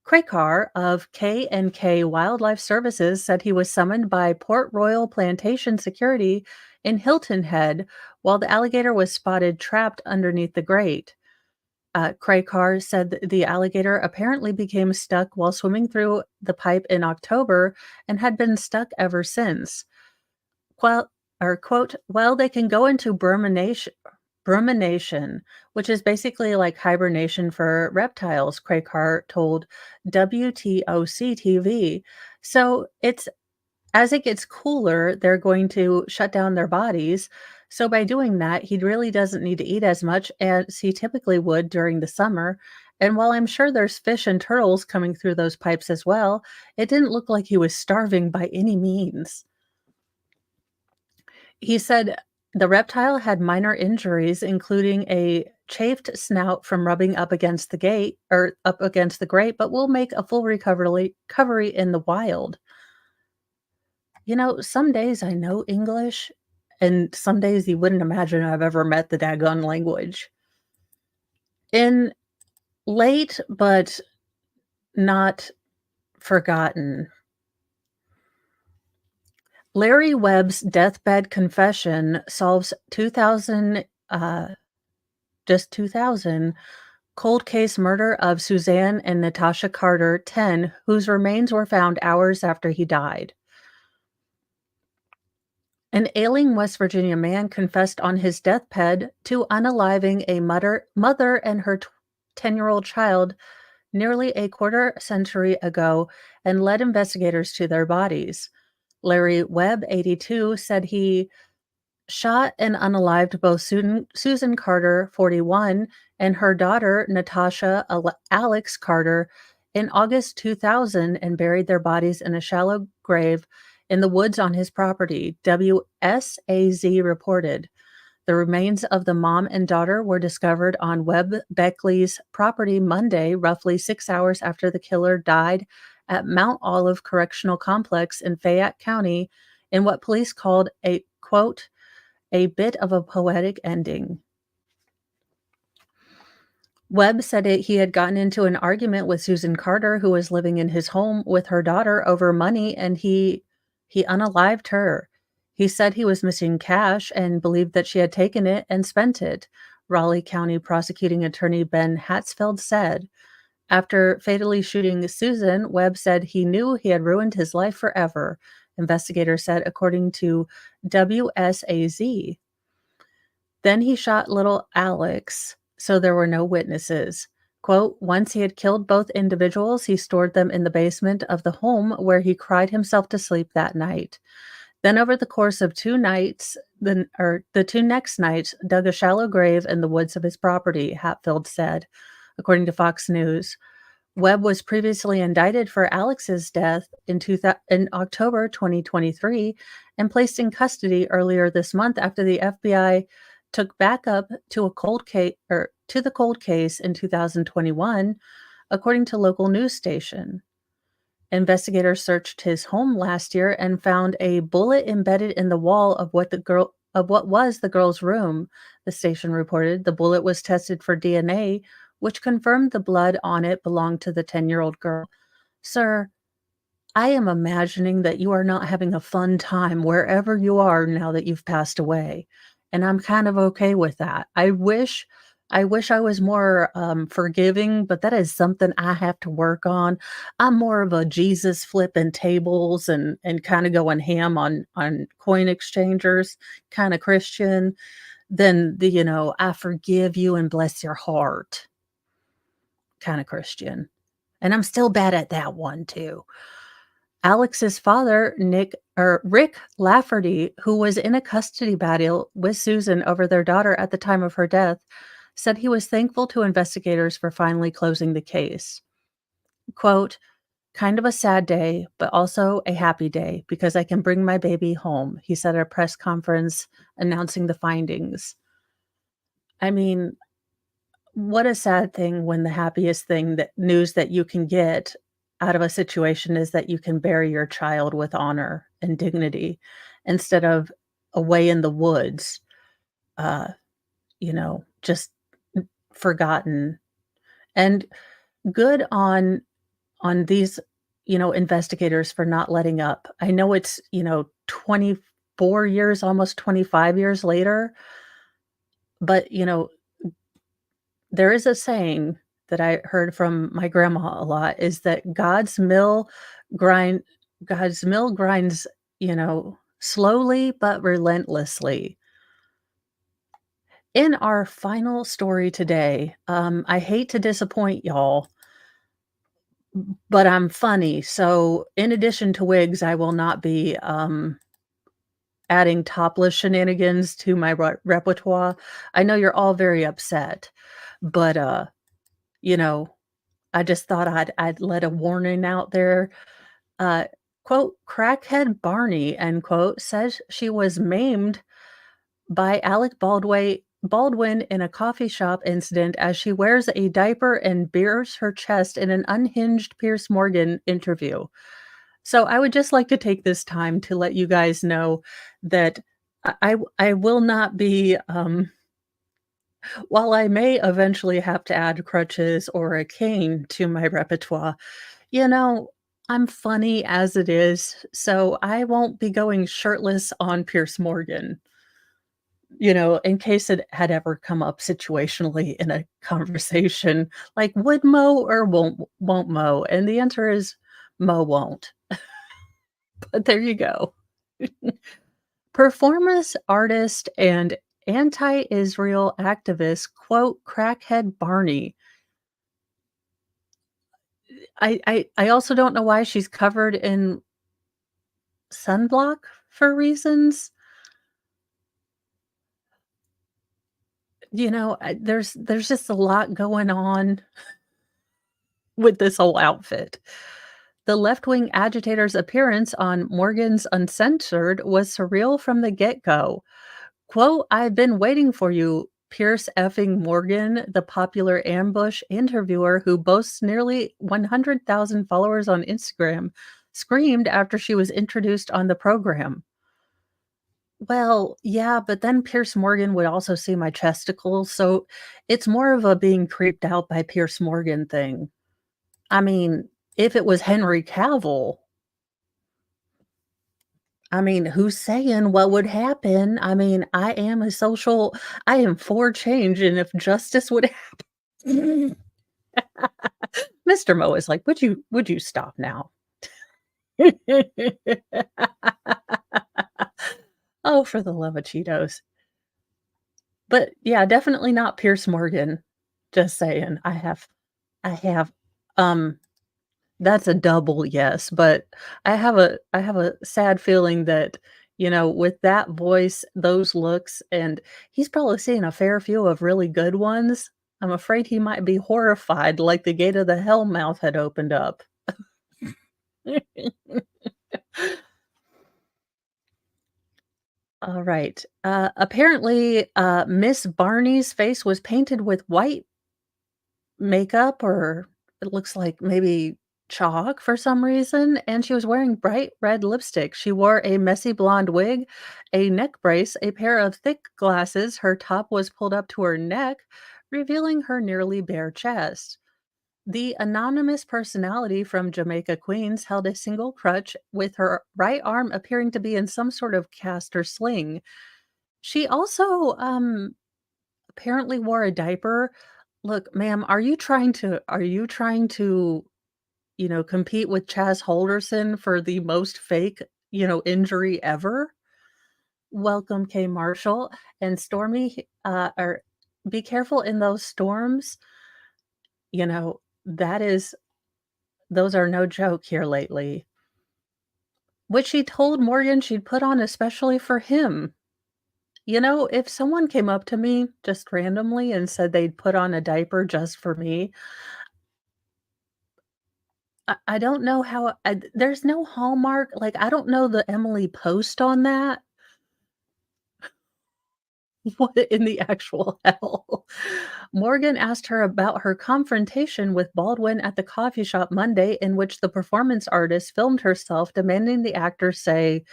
Krakar of K&K Wildlife Services said he was summoned by Port Royal Plantation Security in Hilton Head while the alligator was spotted trapped underneath the grate. Krakar said the alligator apparently became stuck while swimming through the pipe in October and had been stuck ever since. Well, or quote, "Well, they can go into brumination, which is basically like hibernation for reptiles," Krakar told WTOC-TV. So it's as it gets cooler, they're going to shut down their bodies. So by doing that, he really doesn't need to eat as much as he typically would during the summer. And while I'm sure there's fish and turtles coming through those pipes as well, it didn't look like he was starving by any means. He said the reptile had minor injuries, including a chafed snout from rubbing up against the gate or up against the grate, but will make a full recovery in the wild. Some days I know English, and some days you wouldn't imagine I've ever met the daggone language. In late but not forgotten, Larry Webb's deathbed confession solves 2000, just 2000 cold case murder of Suzanne and Natasha Carter, 10, whose remains were found hours after he died. An ailing West Virginia man confessed on his deathbed to unaliving a mother and her 10-year-old child nearly a quarter century ago and led investigators to their bodies. Larry Webb, 82, said he shot and unalived both Susan Carter, 41, and her daughter, Natasha Alex Carter, in August 2000 and buried their bodies in a shallow grave in the woods on his property, WSAZ reported. The remains of the mom and daughter were discovered on Webb Beckley's property Monday, roughly 6 hours after the killer died at Mount Olive Correctional Complex in Fayette County in what police called a, quote, a bit of a poetic ending. Webb said he had gotten into an argument with Susan Carter, who was living in his home with her daughter, over money, and he unalived her. He said he was missing cash and believed that she had taken it and spent it, Raleigh County prosecuting attorney Ben Hatzfeld said. After fatally shooting Susan, Webb said he knew he had ruined his life forever, investigators said, according to WSAZ. Then he shot little Alex, so there were no witnesses. Quote, once he had killed both individuals, he stored them in the basement of the home where he cried himself to sleep that night. Then over the course of 2 nights, the two next nights, dug a shallow grave in the woods of his property, Hatfield said, according to Fox News. Webb was previously indicted for Alex's death in October 2023 and placed in custody earlier this month after the FBI took back up to the cold case in 2021, according to local news station. Investigators searched his home last year and found a bullet embedded in the wall of what was the girl's room, the station reported. The bullet was tested for DNA, which confirmed the blood on it belonged to the 10-year-old girl. Sir, I am imagining that you are not having a fun time wherever you are now that you've passed away, and I'm kind of okay with that. I wish I was more forgiving, but that is something I have to work on. I'm more of a Jesus flipping tables and kind of going ham on coin exchangers kind of Christian than the I forgive you and bless your heart kind of Christian. And I'm still bad at that one too. Alex's father, Rick Lafferty, who was in a custody battle with Susan over their daughter at the time of her death, said he was thankful to investigators for finally closing the case. Quote, kind of a sad day, but also a happy day because I can bring my baby home, he said at a press conference announcing the findings. I mean, what a sad thing when the happiest news that you can get out of a situation is that you can bury your child with honor and dignity instead of away in the woods, uh, just forgotten. And good on these, investigators for not letting up. I know it's, 24 years, almost 25 years later, but, there is a saying that I heard from my grandma a lot is that grind God's mill grinds, slowly but relentlessly. In our final story today, I hate to disappoint y'all, but I'm funny. So in addition to wigs, I will not be adding topless shenanigans to my repertoire. I know you're all very upset, but you know, I just thought I'd let a warning out there. Uh, quote, crackhead Barney, end quote, says she was maimed by Alec Baldwin in a coffee shop incident as she wears a diaper and bares her chest in an unhinged Piers Morgan interview. So I would just like to take this time to let you guys know that I will not be while I may eventually have to add crutches or a cane to my repertoire, you know, I'm funny as it is, so I won't be going shirtless on Piers Morgan, in case it had ever come up situationally in a conversation, like, would Mo or won't Mo? And the answer is Mo won't. But there you go. Performance artist and anti-Israel activist quote crackhead Barney. I also don't know why she's covered in sunblock for reasons. There's just a lot going on with this whole outfit. The left-wing agitator's appearance on Morgan's Uncensored was surreal from the get-go. Quote, "I've been waiting for you," Pierce effing Morgan, the popular ambush interviewer who boasts nearly 100,000 followers on Instagram, screamed after she was introduced on the program. Well, yeah, but then Pierce Morgan would also see my chesticles, so it's more of a being creeped out by Pierce Morgan thing. I mean, if it was Henry Cavill, I mean, who's saying what would happen? I mean, I am for change, and if justice would happen Mr. Mo is like, "Would you stop now?" Oh, for the love of Cheetos. But, yeah, definitely not Pierce Morgan. Just saying. I have, um that's a double yes, but I have a sad feeling that, with that voice, those looks, and he's probably seen a fair few of really good ones. I'm afraid he might be horrified like the gate of the hell mouth had opened up. Alright. Apparently, Miss Barney's face was painted with white makeup, or it looks like maybe chalk for some reason, and she was wearing bright red lipstick. She wore a messy blonde wig, a neck brace, a pair of thick glasses. Her top was pulled up to her neck, revealing her nearly bare chest. The anonymous personality from Jamaica, Queens, held a single crutch, with her right arm appearing to be in some sort of cast or sling. She also, apparently wore a diaper. Look, ma'am, are you trying to, compete with Chaz Holderson for the most fake, injury ever? Welcome, K. Marshall. And Stormy, or be careful in those storms. That is those are no joke here lately. Which she told Morgan she'd put on especially for him. If someone came up to me just randomly and said they'd put on a diaper just for me, I don't know how there's no Hallmark, like, I don't know the Emily Post on that. What in the actual hell? Morgan asked her about her confrontation with Baldwin at the coffee shop Monday, in which the performance artist filmed herself demanding the actor say,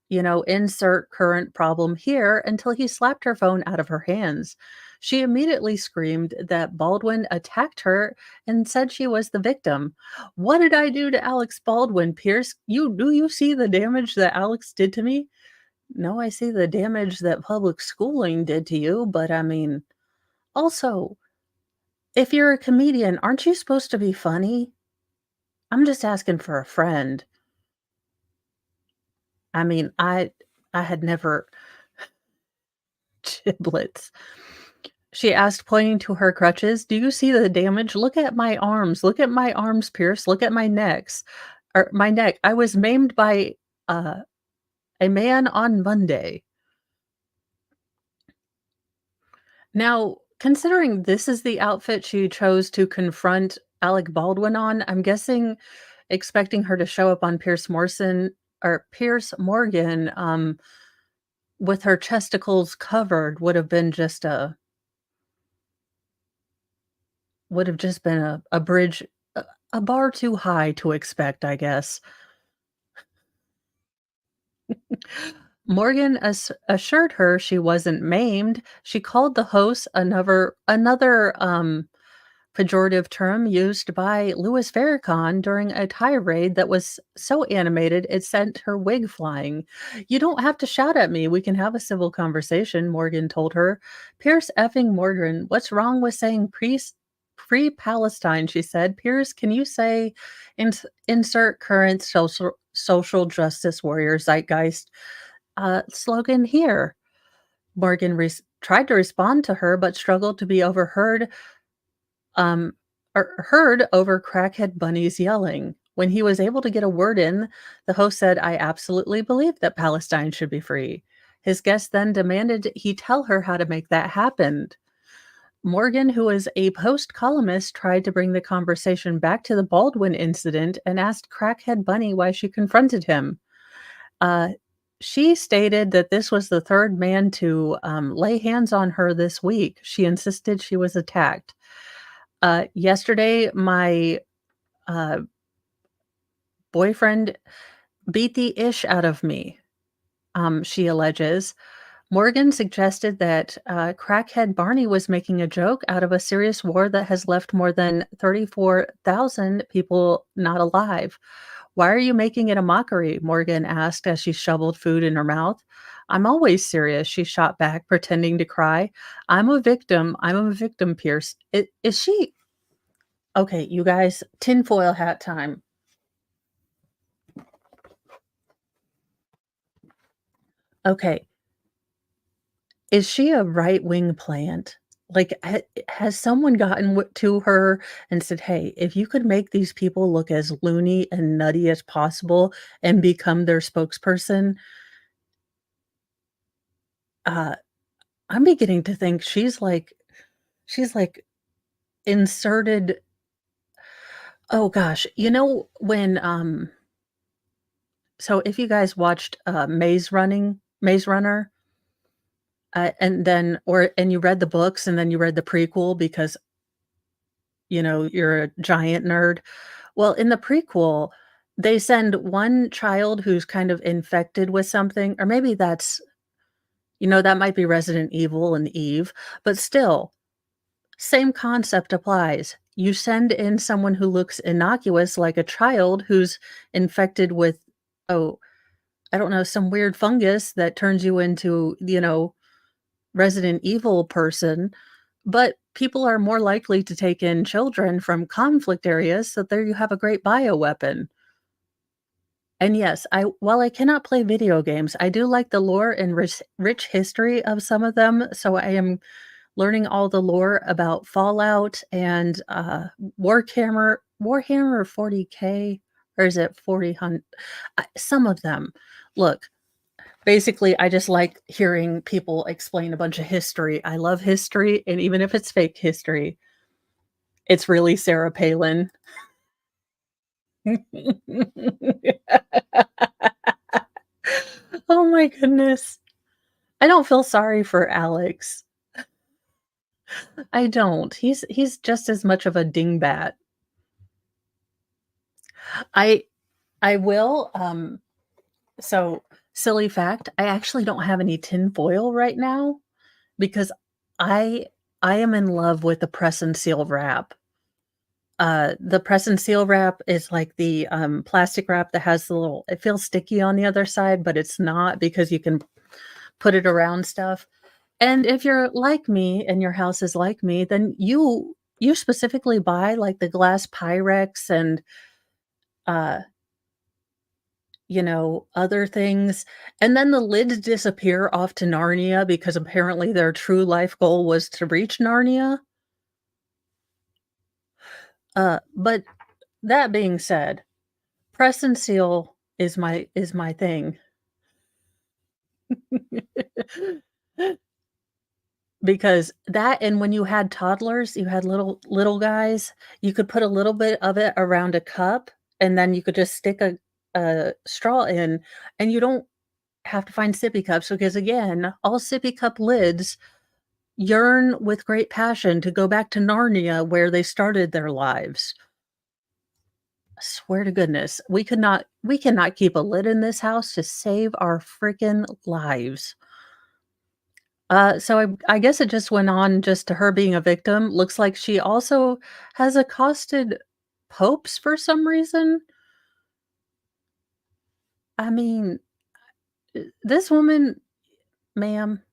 insert current problem here, until he slapped her phone out of her hands. She immediately screamed that Baldwin attacked her and said she was the victim. "What did I do to Alex Baldwin, Pierce? Do you see the damage that Alex did to me?" "No, I see the damage that public schooling did to you, but I mean, also, if you're a comedian, aren't you supposed to be funny? I'm just asking for a friend." I mean, I had never giblets. She asked, pointing to her crutches, "Do you see the damage? Look at my arms. Look at my arms, Pierce. Look at my neck. I was maimed by uh, a man on Monday." Now, considering this is the outfit she chose to confront Alec Baldwin on, I'm guessing expecting her to show up on Pierce Morgan, with her chesticles covered would have just been a bridge, a bar too high to expect, I guess. Morgan assured her she wasn't maimed. She called the host another pejorative term used by Louis Farrakhan during a tirade that was so animated it sent her wig flying. "You don't have to shout at me. We can have a civil conversation," Morgan told her. "Pierce effing Morgan, what's wrong with saying free Palestine?" she said. "Pierce, can you say insert current social justice warrior zeitgeist? slogan here. Morgan tried to respond to her, but struggled to be overheard, um, or heard over Crackhead Bunny's yelling. When he was able to get a word in, the host said, I absolutely believe that Palestine should be free. His guest then demanded he tell her how to make that happen. Morgan, who was a Post columnist, tried to bring the conversation back to the Baldwin incident and asked Crackhead Bunny why she confronted him. Uh, she stated that this was the third man to lay hands on her this week. She insisted she was attacked. Yesterday, my uh, boyfriend beat the ish out of me, she alleges. Morgan suggested that crackhead Barney was making a joke out of a serious war that has left more than 34,000 people not alive. Why are you making it a mockery? Morgan asked as she shoveled food in her mouth. I'm always serious, she shot back, pretending to cry. I'm a victim. I'm a victim, Pierce. Is she okay? You guys, tinfoil hat time. Okay. Is she a right-wing plant? Like, has someone gotten to her and said, "Hey, if you could make these people look as loony and nutty as possible and become their spokesperson," uh, I'm beginning to think she's like inserted. Oh gosh, when, so if you guys watched, Maze Runner, and then and you read the books and then you read the prequel because, you're a giant nerd. Well, in the prequel, they send one child who's kind of infected with something, or maybe that might be Resident Evil and Eve, but still, same concept applies. You send in someone who looks innocuous like a child who's infected with, oh, I don't know, some weird fungus that turns you into, Resident Evil person, but people are more likely to take in children from conflict areas, so there you have a great bioweapon. And yes, while I cannot play video games, I do like the lore and rich history of some of them, so I am learning all the lore about Fallout and, Warhammer 40K, or is it 40 some of them. Look, basically, I just like hearing people explain a bunch of history. I love history, and even if it's fake history, it's really Sarah Palin. Oh my goodness. I don't feel sorry for Alex. I don't. He's just as much of a dingbat. I I will, so silly fact, I actually don't have any tinfoil right now because I I am in love with the press and seal wrap. The press and seal wrap is like the, plastic wrap that has the little it feels sticky on the other side, but it's not because you can put it around stuff. And if you're like me and your house is like me, then you specifically buy, like, the glass Pyrex and, uh, other things, and then the lids disappear off to Narnia because apparently their true life goal was to reach Narnia. But that being said, press and seal is my thing. Because that and when you had toddlers, you had little guys, you could put a little bit of it around a cup, and then you could just stick a straw in, and you don't have to find sippy cups because, again, all sippy cup lids yearn with great passion to go back to Narnia where they started their lives. I swear to goodness, we cannot keep a lid in this house to save our freaking lives. So I guess it just went on just to her being a victim. Looks like she also has accosted popes for some reason. I mean, this woman, ma'am,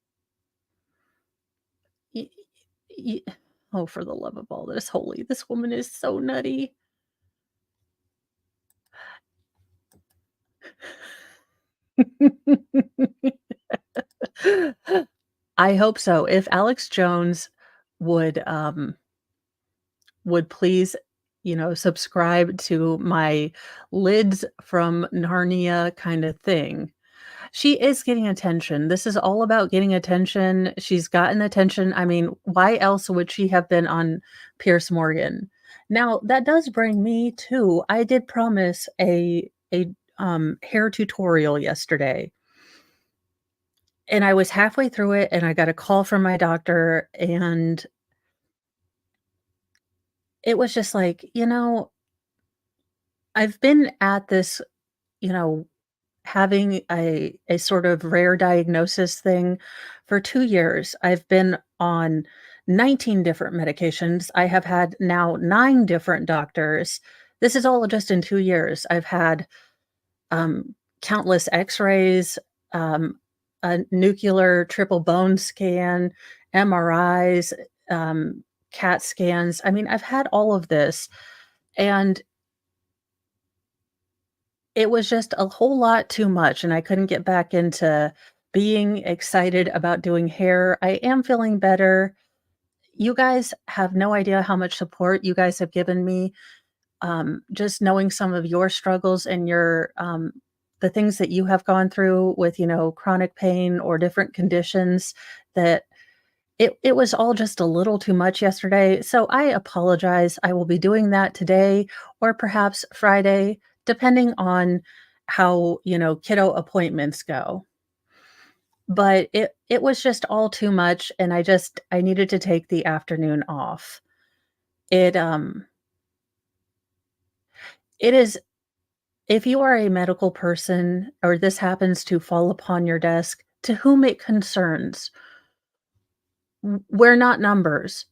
y y oh, for the love of all that is holy, this woman is so nutty. I hope so. If Alex Jones would, would please, subscribe to my lids from Narnia kinda thing. She is getting attention. This is all about getting attention. She's gotten attention. I mean, why else would she have been on Pierce Morgan? Now, that does bring me to I did promise a hair tutorial yesterday, and I was halfway through it, and I got a call from my doctor, and it was just like, I've been at this, you know, having a sort of rare diagnosis thing for 2 years. I've been on 19 different medications. I have had now 9 different doctors. This is all just in 2 years. I've had, countless X-rays, um, a nuclear triple bone scan, MRIs, CAT scans. I mean, I've had all of this, and it was just a whole lot too much, and I couldn't get back into being excited about doing hair. I am feeling better. You guys have no idea how much support you guys have given me. Just knowing some of your struggles and the things that you have gone through with, chronic pain or different conditions that it was all just a little too much yesterday. So I apologize. I will be doing that today or perhaps Friday, depending on how, kiddo appointments go. But it was just all too much, and I needed to take the afternoon off. It, it is if you are a medical person or this happens to fall upon your desk, to whom it concerns, we're not numbers.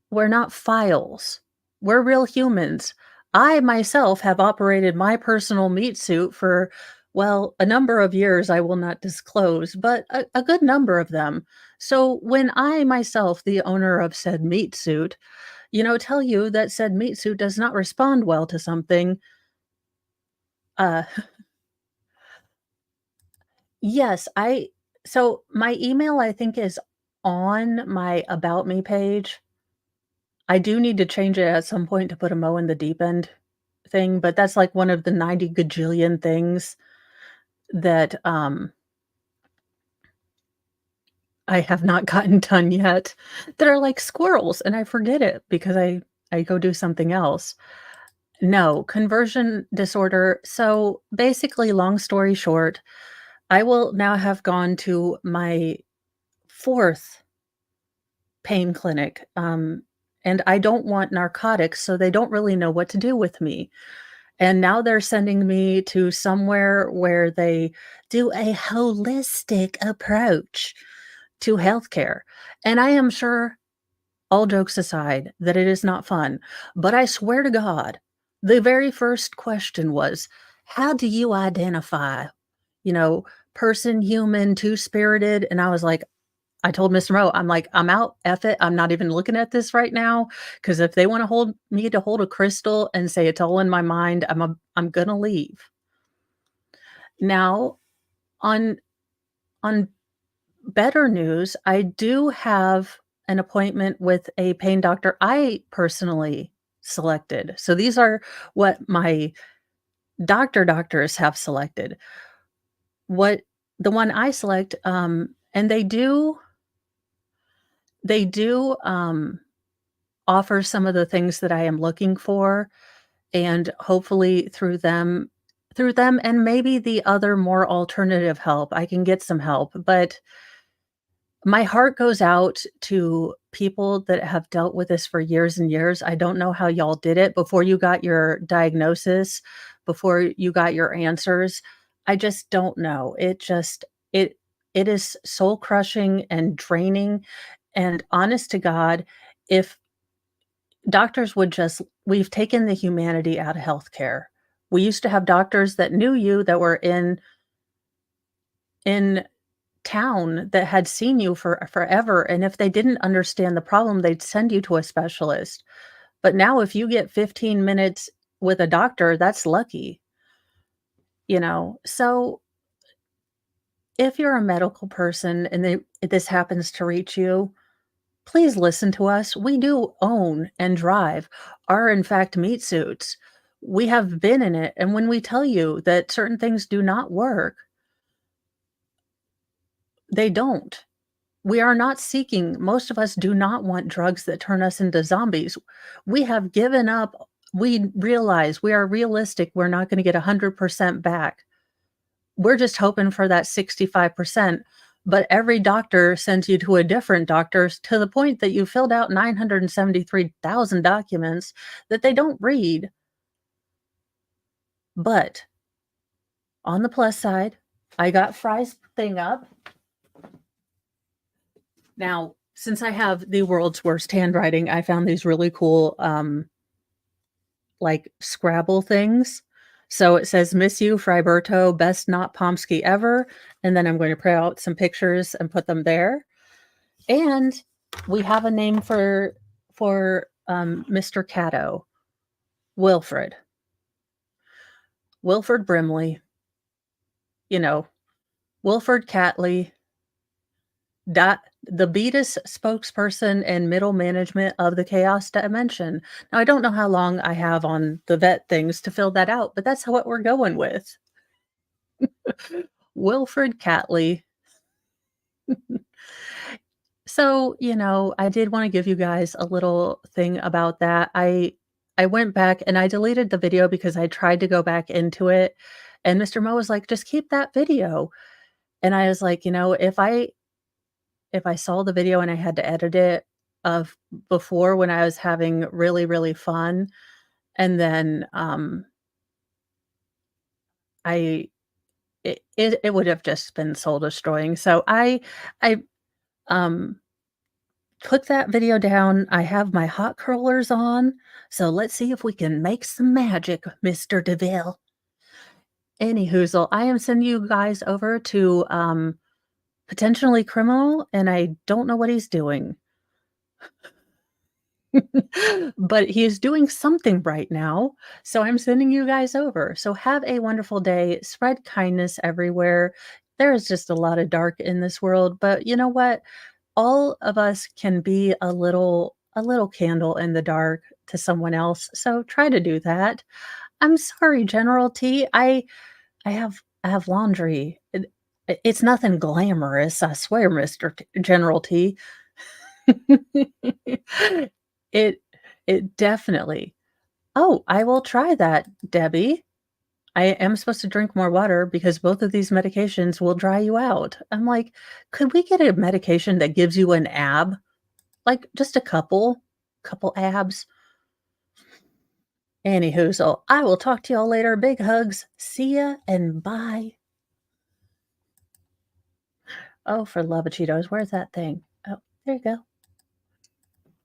We're not files. We're real humans. I myself have operated my personal meat suit for, well, a number of years I will not disclose, but a good number of them. So when I myself, the owner of said meat suit, tell you that said meat suit does not respond well to something, uh, yes, so my email I think is on my about me page. I do need to change it at some point to put a Mo in the deep end thing, but that's like one of the 90 gajillion things that, I have not gotten done yet that are like squirrels, and I forget it because I go do something else. No, conversion disorder. So, basically, long story short, I will now have gone to my 4th pain clinic, and I don't want narcotics, so they don't really know what to do with me. And now they're sending me to somewhere where they do a holistic approach to healthcare. And I am sure, all jokes aside, that it is not fun. But I swear to God, the very first question was, how do you identify, you know, person, human, two-spirited? And I was like, I told Mr. Mo, I'm like, "I'm out, F it, I'm not even looking at this right now, because if they wanna hold me to hold a crystal and say it's all in my mind, I'm gonna leave." Now, on on better news, I do have an appointment with a pain doctor I personally selected. So these are what my doctors have selected. What the one I select, and they do offer some of the things that I am looking for, and hopefully through them and maybe the other more alternative help, I can get some help, but my heart goes out to people that have dealt with this for years and years. I don't know how y'all did it before you got your diagnosis, before you got your answers. I just don't know. It it is soul crushing and draining, and honest to God, if doctors would just we've taken the humanity out of healthcare. We used to have doctors that knew you that were in town that had seen you for forever, and if they didn't understand the problem, they'd send you to a specialist. But now if you get 15 minutes with a doctor, that's lucky, you know? So, if you're a medical person and this happens to reach you, please listen to us. We do own and drive are in fact meat suits. We have been in it, and when we tell you that certain things do not work, they don't. We are not seeking most of us do not want drugs that turn us into zombies. We have given up. We realize we are realistic. We're not gonna get 100% back. We're just hoping for that 65%, but every doctor sends you to a different doctor to the point that you filled out 973,000 documents that they don't read. But on the plus side, I got Fry's thing up. Now, since I have the world's worst handwriting, I found these really cool, like, Scrabble things. So it says, "Miss you, Fryberto, best not Pomsky ever," and then I'm going to print out some pictures and put them there. And we have a name for Mr. Caddo, Wilfred. Wilfred Brimley, you know, Wilfred Catley, the Beatus spokesperson and middle management of the Chaos Dimension. Now, I don't know how long I have on the vet things to fill that out, but that's what we're going with. Wilfred Catley. So, I did wanna give you guys a little thing about that. I went back and I deleted the video because I tried to go back into it, and Mr. Mo was like, "Just keep that video." And I was like, if I saw the video and I had to edit it of before when I was having really, really fun, and then, I it would have just been soul destroying. So I, um took that video down. I have my hot curlers on, so let's see if we can make some magic, Mr. DeVille. Anyhoozle, I am sending you guys over to, potentially criminal, and I don't know what he's doing. But he is doing something right now, so I'm sending you guys over. So have a wonderful day, spread kindness everywhere. There is just a lot of dark in this world, but you know what? All of us can be a little candle in the dark to someone else, so try to do that. I'm sorry, General T. I have laundry. It's nothing glamorous, I swear, Mr. General T. It it definitely. Oh, I will try that, Debbie. I am supposed to drink more water because both of these medications will dry you out. I'm like, "Could we get a medication that gives you an ab?" Like, just a couple abs. Anywho, so I will talk to y'all later. Big hugs. See ya and bye. Oh, for love of Cheetos, where's that thing? Oh, there you go.